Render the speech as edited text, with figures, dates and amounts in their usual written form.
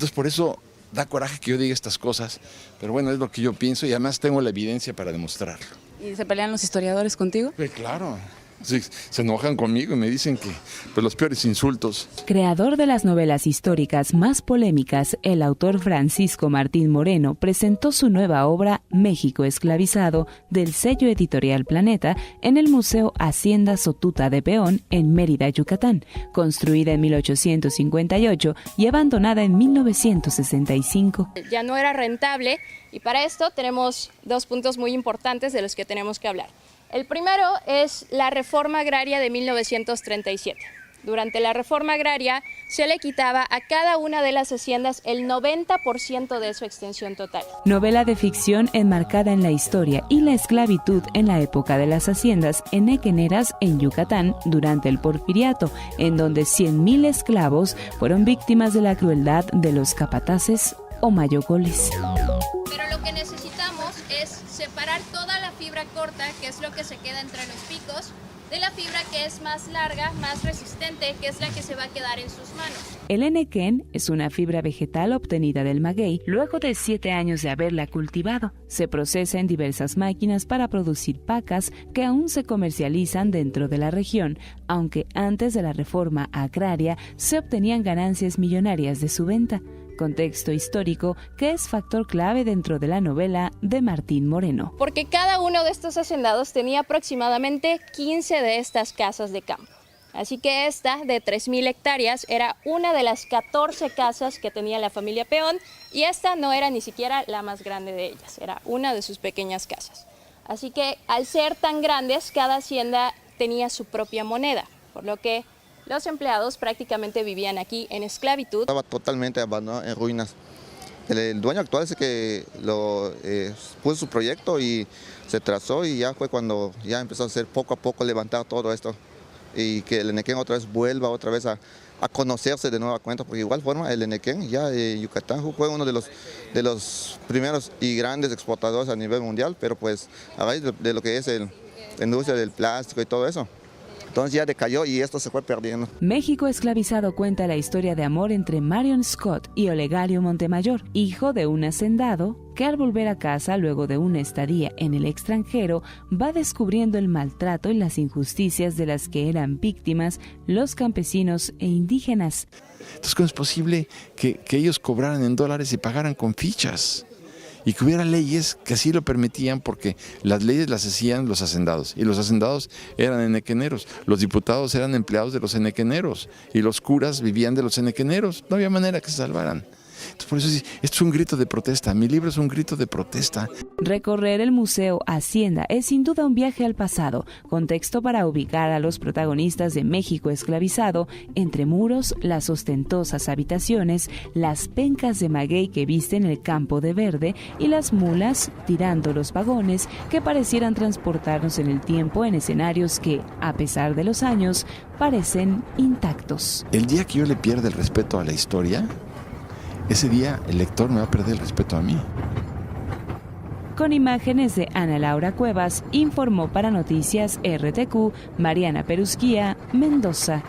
Entonces por eso da coraje que yo diga estas cosas, pero bueno, es lo que yo pienso y además tengo la evidencia para demostrarlo. ¿Y se pelean los historiadores contigo? Claro, sí, se enojan conmigo y me dicen que pues, los peores insultos. Creador de las novelas históricas más polémicas, el autor Francisco Martín Moreno presentó su nueva obra México esclavizado del sello editorial Planeta en el Museo Hacienda Sotuta de Peón en Mérida, Yucatán, construida en 1858 y abandonada en 1965. Ya no era rentable y para esto tenemos dos puntos muy importantes de los que tenemos que hablar. El primero es la reforma agraria de 1937. Durante la reforma agraria se le quitaba a cada una de las haciendas el 90% de su extensión total. Novela de ficción enmarcada en la historia y la esclavitud en la época de las haciendas enequeneras en Yucatán durante el Porfiriato, en donde 100,000 esclavos fueron víctimas de la crueldad de los capataces o mayogoles. Pero lo que necesitamos es separar toda la fibra corta, que es lo que se queda entre los picos, de la fibra que es más larga, más resistente, que es la que se va a quedar en sus manos. El enequén es una fibra vegetal obtenida del maguey luego de 7 años de haberla cultivado. Se procesa en diversas máquinas para producir pacas que aún se comercializan dentro de la región, aunque antes de la reforma agraria se obtenían ganancias millonarias de su venta. Contexto histórico que es factor clave dentro de la novela de Martín Moreno. Porque cada uno de estos hacendados tenía aproximadamente 15 de estas casas de campo. Así que esta, de 3,000 hectáreas, era una de las 14 casas que tenía la familia Peón y esta no era ni siquiera la más grande de ellas, era una de sus pequeñas casas. Así que al ser tan grandes, cada hacienda tenía su propia moneda, por lo que los empleados prácticamente vivían aquí en esclavitud. Estaba totalmente abandonado, en ruinas. El dueño actual es el que puso su proyecto y se trazó y ya fue cuando ya empezó a hacer poco a poco levantar todo esto y que el Enequén otra vez vuelva a conocerse de nueva cuenta, porque de igual forma el Enequén ya Yucatán fue uno de los primeros y grandes exportadores a nivel mundial, pero pues a raíz de lo que es la industria del plástico y todo eso, entonces ya decayó y esto se fue perdiendo. México esclavizado cuenta la historia de amor entre Marion Scott y Olegario Montemayor, hijo de un hacendado que al volver a casa luego de una estadía en el extranjero va descubriendo el maltrato y las injusticias de las que eran víctimas los campesinos e indígenas. Entonces, ¿cómo es posible que ellos cobraran en dólares y pagaran con fichas? Y que hubiera leyes que así lo permitían, porque las leyes las hacían los hacendados, y los hacendados eran enequeneros, los diputados eran empleados de los enequeneros, y los curas vivían de los enequeneros, no había manera que se salvaran. Entonces, por eso esto es un grito de protesta, mi libro es un grito de protesta. Recorrer el Museo Hacienda es sin duda un viaje al pasado, contexto para ubicar a los protagonistas de México esclavizado entre muros, las ostentosas habitaciones, las pencas de maguey que visten el campo de verde y las mulas tirando los vagones que parecieran transportarnos en el tiempo en escenarios que, a pesar de los años, parecen intactos. El día que yo le pierda el respeto a la historia, ese día el lector me va a perder el respeto a mí. Con imágenes de Ana Laura Cuevas, informó para Noticias RTQ Mariana Perusquía, Mendoza.